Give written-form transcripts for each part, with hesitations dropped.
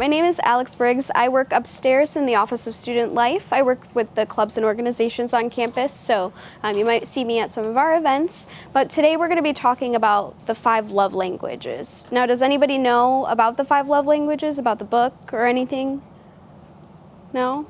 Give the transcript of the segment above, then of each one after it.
my name is Alex Briggs. I work upstairs in the Office of Student Life. I work with the clubs and organizations on campus, so you might see me at some of our events. But today we're going to be talking about the 5 love languages. Now, does anybody know about the 5 love languages, about the book or anything? No?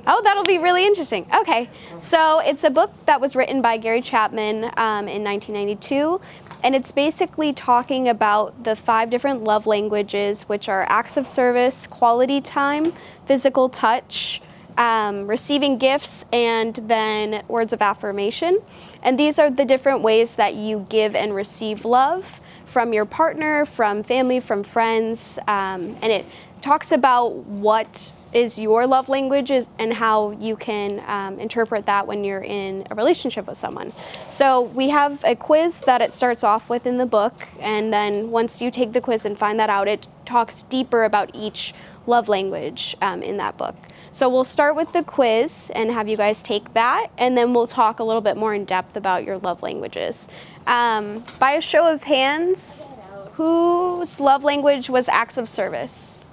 Oh, that'll be really interesting. Okay, so it's a book that was written by Gary Chapman in 1992. And it's basically talking about the 5 different love languages, which are acts of service, quality time, physical touch, receiving gifts, and then words of affirmation. And these are the different ways that you give and receive love from your partner, from family, from friends. And it talks about what is your love languages and how you can interpret that when you're in a relationship with someone. So we have a quiz that it starts off with in the book, and then once you take the quiz and find that out, it talks deeper about each love language in that book. So we'll start with the quiz and have you guys take that, and then we'll talk a little bit more in depth about your love languages. By a show of hands, whose love language was acts of service?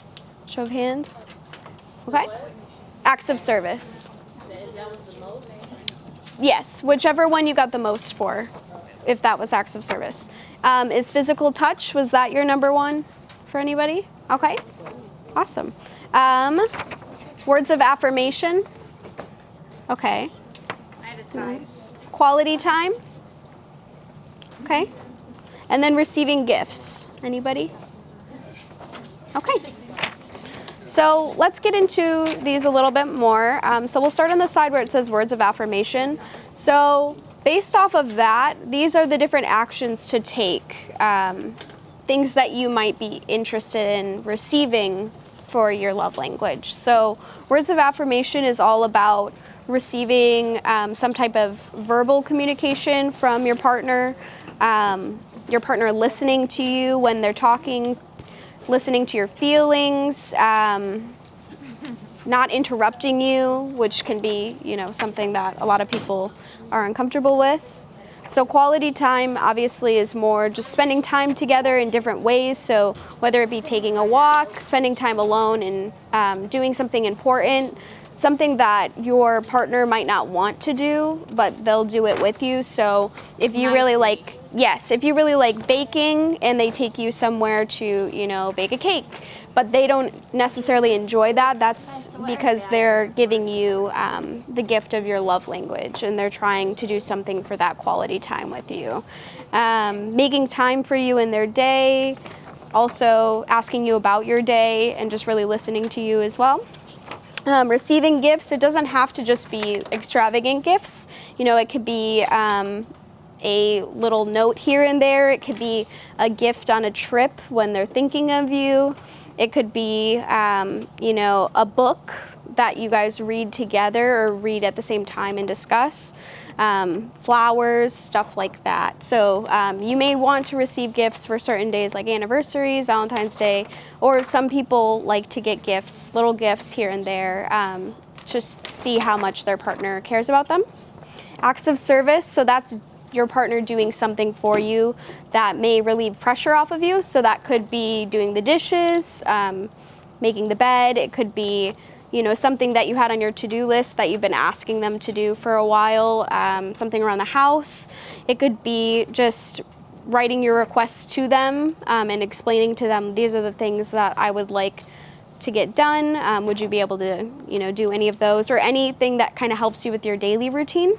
Show of hands. Okay. Acts of service. Yes, whichever one you got the most for, if that was acts of service. Is physical touch, was that your number 1 for anybody? Okay, awesome. Words of affirmation. Okay. Nice. Quality time. Okay. And then receiving gifts. Anybody? Okay. So let's get into these a little bit more. So we'll start on the side where it says words of affirmation. So based off of that, these are the different actions to take, things that you might be interested in receiving for your love language. So words of affirmation is all about receiving some type of verbal communication from your partner listening to you when they're talking, listening to your feelings, not interrupting you, which can be, something that a lot of people are uncomfortable with. So quality time obviously is more just spending time together in different ways. So whether it be taking a walk, spending time alone, and doing something important, something that your partner might not want to do, but they'll do it with you. So if you really like, if you really like baking and they take you somewhere to, bake a cake, but they don't necessarily enjoy that, that's because they're giving you the gift of your love language, and they're trying to do something for that quality time with you. Making time for you in their day, also asking you about your day and just really listening to you as well. Receiving gifts, it doesn't have to just be extravagant gifts. It could be a little note here and there. It could be a gift on a trip when they're thinking of you. It could be, a book that you guys read together or read at the same time and discuss. Flowers, stuff like that. So you may want to receive gifts for certain days like anniversaries, Valentine's Day, or some people like to get gifts, little gifts here and there, to see how much their partner cares about them. Acts of service, so that's your partner doing something for you that may relieve pressure off of you. So that could be doing the dishes, making the bed. It could be, something that you had on your to-do list that you've been asking them to do for a while, something around the house. It could be just writing your requests to them and explaining to them, these are the things that I would like to get done. Would you be able to, do any of those, or anything that kind of helps you with your daily routine?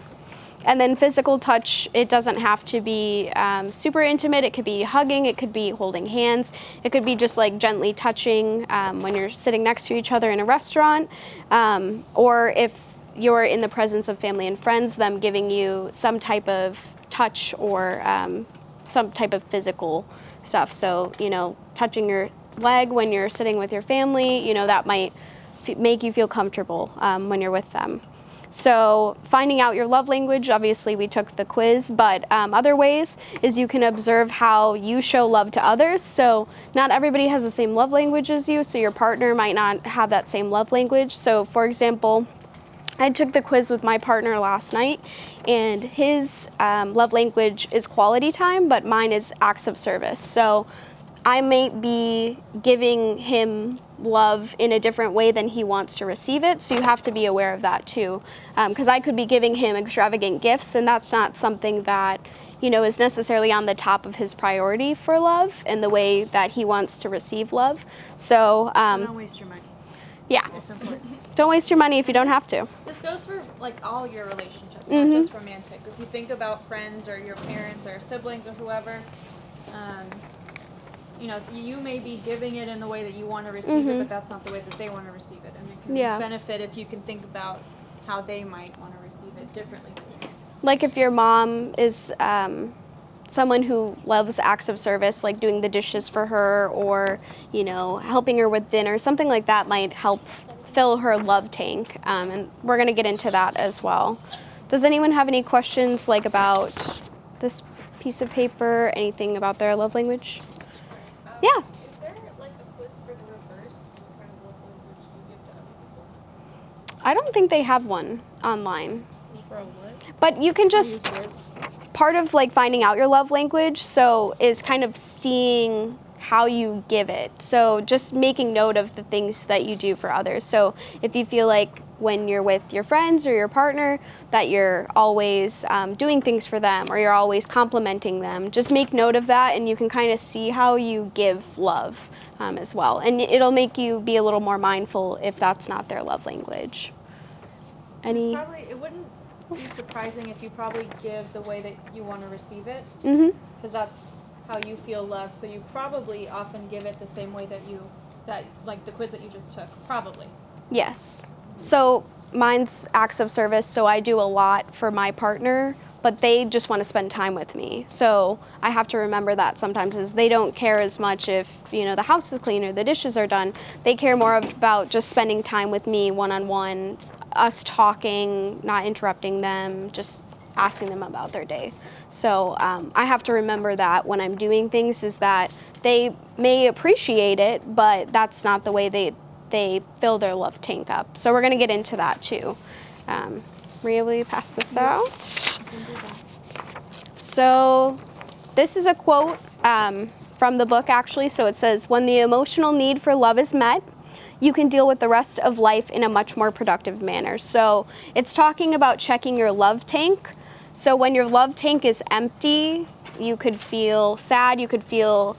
And then physical touch, it doesn't have to be super intimate. It could be hugging, it could be holding hands, it could be just like gently touching when you're sitting next to each other in a restaurant, or if you're in the presence of family and friends, them giving you some type of touch or some type of physical stuff. So, touching your leg when you're sitting with your family, that might make you feel comfortable when you're with them. So finding out your love language, obviously we took the quiz, but other ways is you can observe how you show love to others. So not everybody has the same love language as you, so your partner might not have that same love language. So for example, I took the quiz with my partner last night, and his love language is quality time, but mine is acts of service. So I might be giving him love in a different way than he wants to receive it. So you have to be aware of that too. Because I could be giving him extravagant gifts, and that's not something that, you know, is necessarily on the top of his priority for love and the way that he wants to receive love. So don't waste your money. Yeah. It's important. Don't waste your money if you don't have to. This goes for like all your relationships, Mm-hmm. not just romantic. If you think about friends or your parents or siblings or whoever, you know, you may be giving it in the way that you want to receive it, but that's not the way that they want to receive it. And it can benefit if you can think about how they might want to receive it differently. Like if your mom is someone who loves acts of service, like doing the dishes for her or, you know, helping her with dinner, something like that might help fill her love tank. And we're going to get into that as well. Does anyone have any questions like about this piece of paper, anything about their love language? Yeah. Is there like a quiz for the reverse? What kind of love language do you give to other people? I don't think they have one online. For a what? But you can just, part of like finding out your love language, so is kind of seeing how you give it. So just making note of the things that you do for others. So if you feel like when you're with your friends or your partner that you're always doing things for them or you're always complimenting them, just make note of that and you can kind of see how you give love as well. And it'll make you be a little more mindful if that's not their love language. It wouldn't be surprising if you probably give the way that you want to receive it, because that's how you feel loved. So you probably often give it the same way that like the quiz that you just took, probably. Yes. So mine's acts of service, so I do a lot for my partner, but they just want to spend time with me. So I have to remember that sometimes is they don't care as much if, you know, the house is clean or the dishes are done. They care more about just spending time with me one-on-one, us talking, not interrupting them, just asking them about their day. So I have to remember that when I'm doing things is that they may appreciate it, but that's not the way they fill their love tank up. So we're going to get into that too. Maria, will you pass this out? So this is a quote from the book actually. So it says, when the emotional need for love is met, you can deal with the rest of life in a much more productive manner. So it's talking about checking your love tank. So when your love tank is empty, you could feel sad, you could feel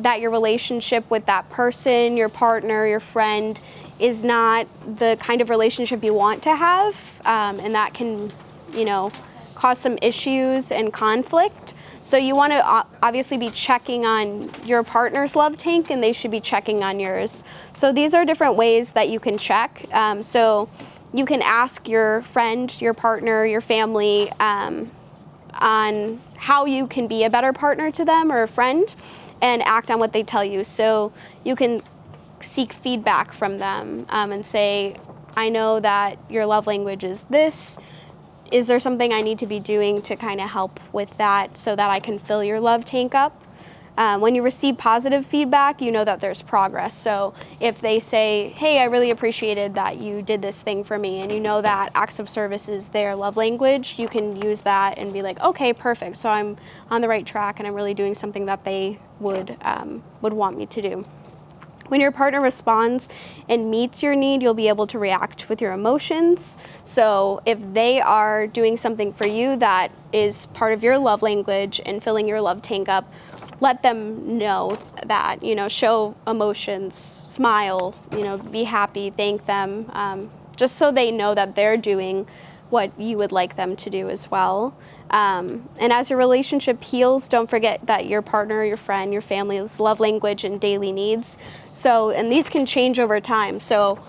that your relationship with that person, your partner, your friend, is not the kind of relationship you want to have, and that can, you know, cause some issues and conflict. So you want to obviously be checking on your partner's love tank, and they should be checking on yours. So these are different ways that you can check. So you can ask your friend, your partner, your family on how you can be a better partner to them or a friend, and act on what they tell you. So you can seek feedback from them and say, I know that your love language is this. Is there something I need to be doing to kind of help with that so that I can fill your love tank up? When you receive positive feedback, you know that there's progress. So if they say, hey, I really appreciated that you did this thing for me, and you know that acts of service is their love language, you can use that and be like, okay, perfect. So I'm on the right track and I'm really doing something that they would want me to do. When your partner responds and meets your need, you'll be able to react with your emotions. So if they are doing something for you that is part of your love language and filling your love tank up, let them know that, you know, show emotions, smile, you know, be happy, thank them, just so they know that they're doing what you would like them to do as well. And as your relationship heals, don't forget that your partner, your friend, your family's love language and daily needs. So, and these can change over time. So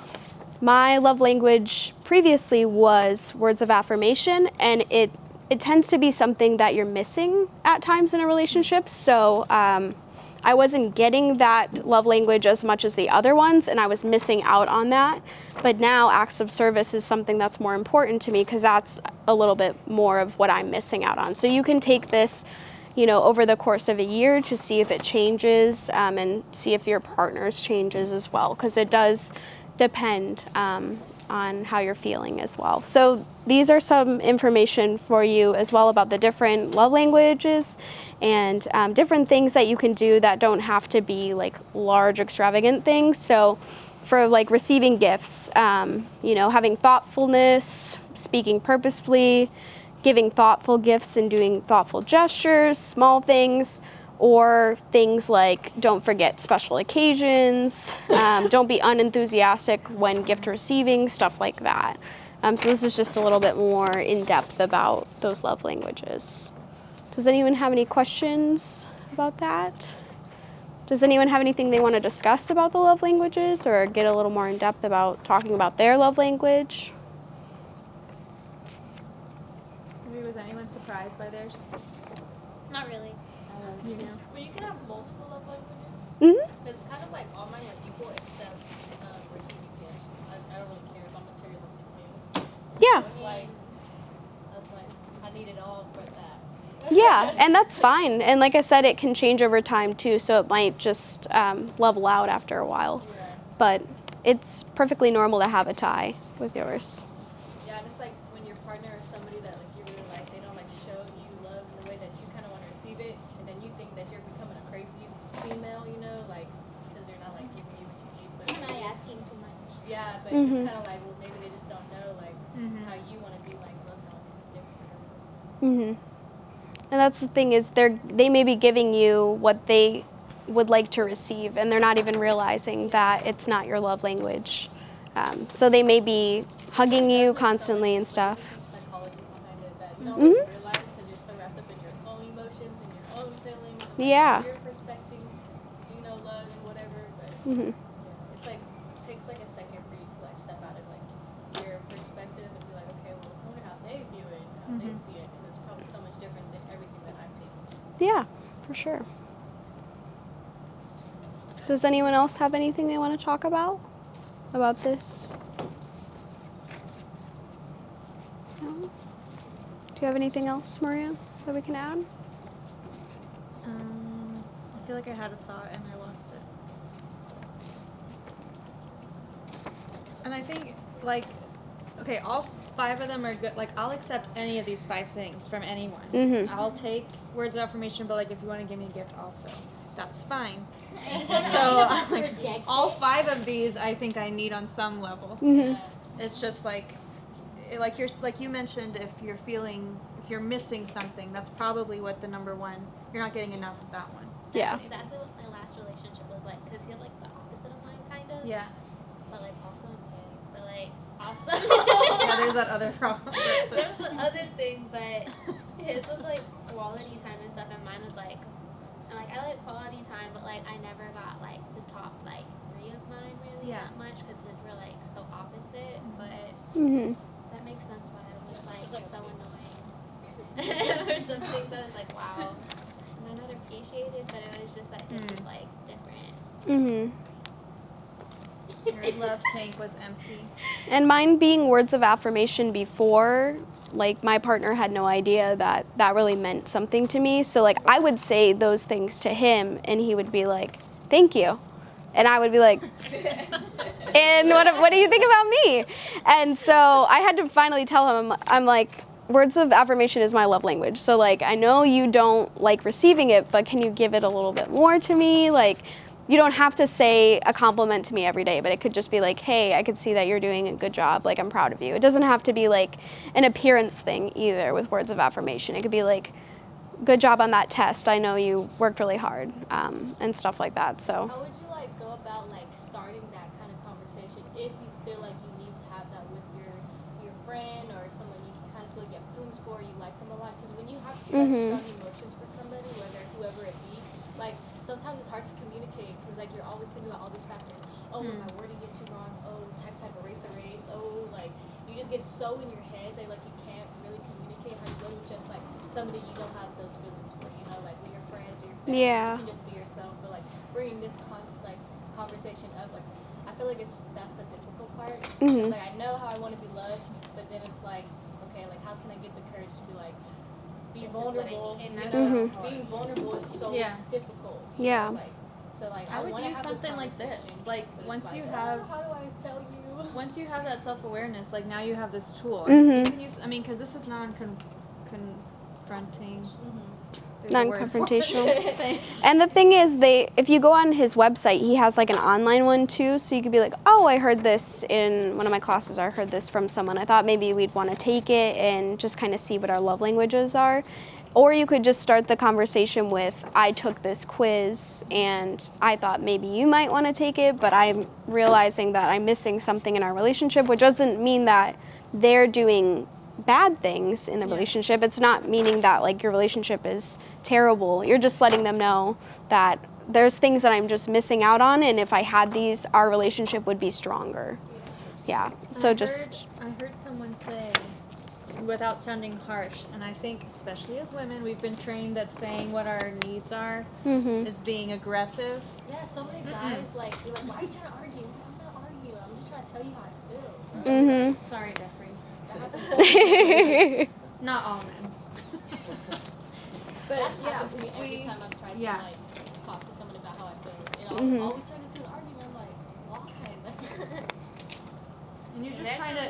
my love language previously was words of affirmation, and it tends to be something that you're missing at times in a relationship. So I wasn't getting that love language as much as the other ones, and I was missing out on that. But now acts of service is something that's more important to me because that's a little bit more of what I'm missing out on. So you can take this, you know, over the course of a year to see if it changes and see if your partner's changes as well, because it does depend on how you're feeling as well. So these are some information for you as well about the different love languages and different things that you can do that don't have to be like large, extravagant things. So for like receiving gifts, having thoughtfulness, speaking purposefully, giving thoughtful gifts and doing thoughtful gestures, small things, or things like don't forget special occasions, don't be unenthusiastic when gift receiving, stuff like that. So this is just a little bit more in depth about those love languages. Does anyone have any questions about that? Does anyone have anything they want to discuss about the love languages or get a little more in depth about talking about their love language? Was anyone surprised by theirs? Not really. You know. But you can have multiple love languages. Mm-hmm. Because kind of like all mine are equal except receiving gifts. I don't really care about materialistic things. Yeah. So I was like, I need it all for that. Yeah, and that's fine. And like I said, it can change over time too, so it might just level out after a while. Yeah. But it's perfectly normal to have a tie with yours. Yeah, and it's like when your partner is somebody that like you really like, they don't like show you love in the way that you kind of want to receive it, and then you think that you're becoming a crazy female, like because they're not like giving you what you need. But Am I asking too much? yeah, but Mhm. it's kind of like, well, maybe they just don't know like how you want to be like loved on is different. And that's the thing is they may be giving you what they would like to receive, and they're not even realizing that it's not your love language. So they may be hugging you constantly and stuff. Psychology behind it that you don't really realize because you're so wrapped up in your own emotions and your own feelings. And like Yeah. Your perspective, love and whatever. But it's like it takes like a second for you to like step out of like your perspective and be like, okay, well, I wonder how they view it, how they see it, because it's probably so much different than everything that I've taken. Yeah, for sure. Does anyone else have anything they want to talk about this? No? Do you have anything else, Maria, that we can add? I feel like I had a thought and I lost it. And I think, okay, all 5 of them are good. Like, I'll accept any of these 5 things from anyone. I'll take words of affirmation, but, if you want to give me a gift also, that's fine. So, all 5 of these I think I need on some level. It's just like you mentioned, if you're missing something, that's probably what the number 1, you're not getting enough of that one. Yeah. Exactly what my last relationship was like, because he had the opposite of mine, kind of. Yeah. But also okay. But awesome. Yeah, there's that other problem. There's the other thing, but his was quality time and stuff, and mine was and I like quality time, but I never got the top 3 of mine really that much, because his were so opposite. But that makes sense why I was so annoying. For some things I was wow. I not appreciate it, but it was just that it was different. Your love tank was empty. And mine being words of affirmation before, my partner had no idea that that really meant something to me. So I would say those things to him and he would be like, thank you. And I would be like, and what do you think about me? And so I had to finally tell him, I'm like, words of affirmation is my love language. So I know you don't like receiving it, but can you give it a little bit more to me? You don't have to say a compliment to me every day, but it could just be hey, I could see that you're doing a good job. I'm proud of you. It doesn't have to be an appearance thing either with words of affirmation. It could be good job on that test. I know you worked really hard, and stuff like that. So. How would you go about starting that kind of conversation if you feel like you need to have that with your friend or someone you kind of feel you have feelings for, you like them a lot? Because when you have such strong emotions for somebody, whoever it be, sometimes it's hard to communicate because you're always thinking about all these factors. Oh, am I wording it too wrong? Oh, type erase. Oh, you just get so in your head that you can't really communicate how you feel with just somebody you don't have those feelings for. With your friends or your family, you can just be yourself. But bringing this conversation up, I feel that's the difficult part. It's I know how I want to be loved, but then it's okay, how can I get the courage to be vulnerable? Being vulnerable is so difficult. Yeah. So I would use something like this. Once you have, how do I tell you? once you have that self-awareness, like now you have this tool. Mhm. You can use, I mean, because this is non-confronting. Non-confrontational. Thanks. And the thing is, if you go on his website, he has like an online one too, so you could be like, oh, I heard this in one of my classes, or I heard this from someone. I thought maybe we'd want to take it and just kind of see what our love languages are. Or you could just start the conversation with, I took this quiz and I thought maybe you might want to take it, but I'm realizing that I'm missing something in our relationship, which doesn't mean that they're doing bad things in the relationship. It's not meaning that like your relationship is terrible. You're just letting them know that there's things that I'm just missing out on, and if I had these, our relationship would be stronger. Yeah. So I heard someone say, without sounding harsh, and I think especially as women, we've been trained that saying what our needs are is being aggressive. Yeah, so many guys like, you're like, why are you trying to argue? I'm not arguing. I'm just trying to tell you how I feel. Sorry, Jeffrey. That Not all men. But That's yeah, happened to me every time I've tried to like talk to someone about how I feel. It always turns into an argument. I'm like, why? and you're just trying to.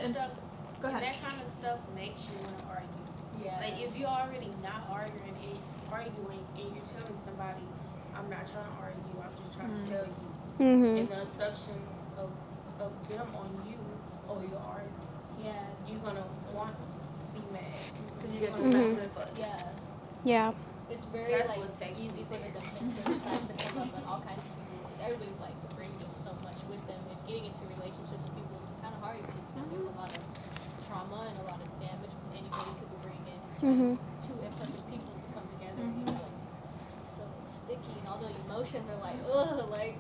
Go ahead. That kind of stuff makes you want to argue. Yeah. Like if you're already not arguing and you're telling somebody, I'm not trying to argue, I'm just trying to tell you, and the assumption of them on you, or your argument, you're gonna want to be mad. You get Yeah. Yeah. It's very That's like what takes easy for the defensive side to come up in all kinds of people. Everybody's like bringing so much with them, and getting into relationships with people is kind of hard because there's a lot of trauma and a lot of damage anybody could be bringing two imperfect people to come together. And it's like so sticky, and all the emotions are like, ugh, like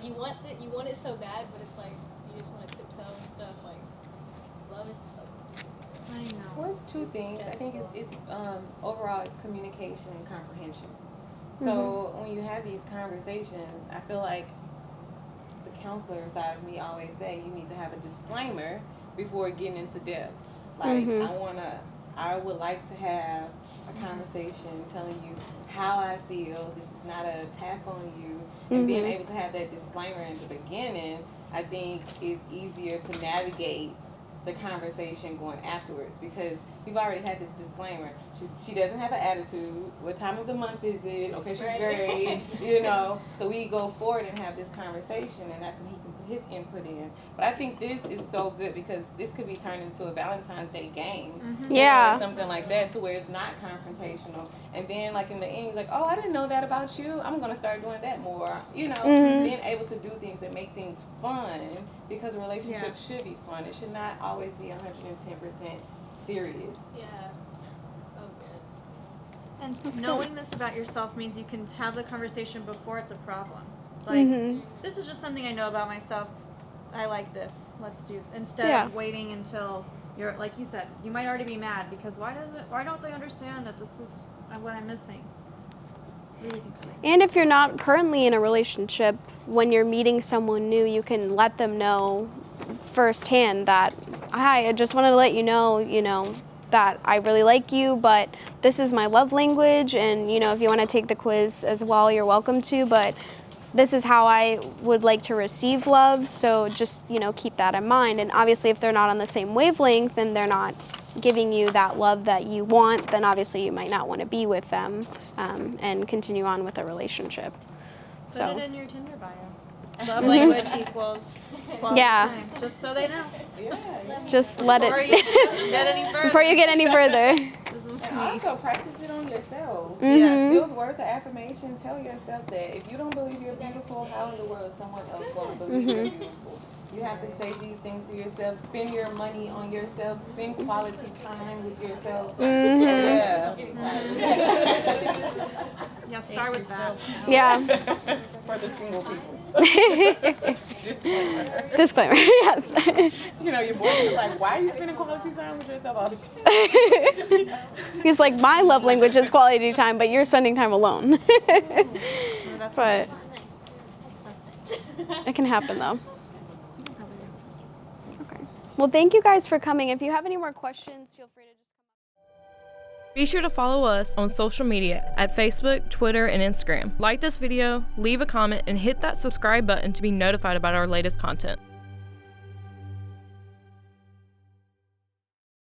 you want it so bad, but it's like you just want to tiptoe and stuff. Like love is just so. I know. Well, it's two things. I think it's overall it's communication and comprehension. So when you have these conversations, I feel like the counselor side of me always say you need to have a disclaimer before getting into depth. Like I would like to have a conversation telling you how I feel. This is not an attack on you. And being able to have that disclaimer in the beginning, I think is easier to navigate the conversation going afterwards, because we've already had this disclaimer. She doesn't have an attitude. What time of the month is it? Okay, she's great. So we go forward and have this conversation, and that's when he can put his input in. But I think this is so good because this could be turned into a Valentine's Day game. Or something like that, to where it's not confrontational. And then like in the end, you're like, oh, I didn't know that about you. I'm going to start doing that more. Being able to do things that make things fun, because a relationship should be fun. It should not always be 110% serious. Yeah. Oh, good. And knowing this about yourself means you can have the conversation before it's a problem. Like, this is just something I know about myself. I like this. Let's do. Instead of waiting until you're, like you said, you might already be mad because why don't they understand that this is what I'm missing? And if you're not currently in a relationship, when you're meeting someone new, you can let them know firsthand that, hi, I just wanted to let you know, that I really like you, but this is my love language, and if you want to take the quiz as well, you're welcome to, but this is how I would like to receive love, so just, keep that in mind. And obviously if they're not on the same wavelength and they're not giving you that love that you want, then obviously you might not want to be with them and continue on with a relationship. Put it in your Tinder bio. Love language equals quality time, just so they know. Just let Before it you get any further. before you get any further. And also practice it on yourself. Those words of affirmation, tell yourself that if you don't believe you're beautiful, how in the world is someone else going to believe you're beautiful? You have to say these things to yourself. Spend your money on yourself. Spend quality time with yourself. Yeah, start with that. Yeah. For the single people. Disclaimer, yes. Your boyfriend is like, why are you spending quality time with yourself all the time? He's like, my love language is quality time, but you're spending time alone. But it can happen though. Okay. Well, thank you guys for coming. If you have any more questions, feel free to just Be sure to follow us on social media at Facebook, Twitter, and Instagram. Like this video, leave a comment, and hit that subscribe button to be notified about our latest content.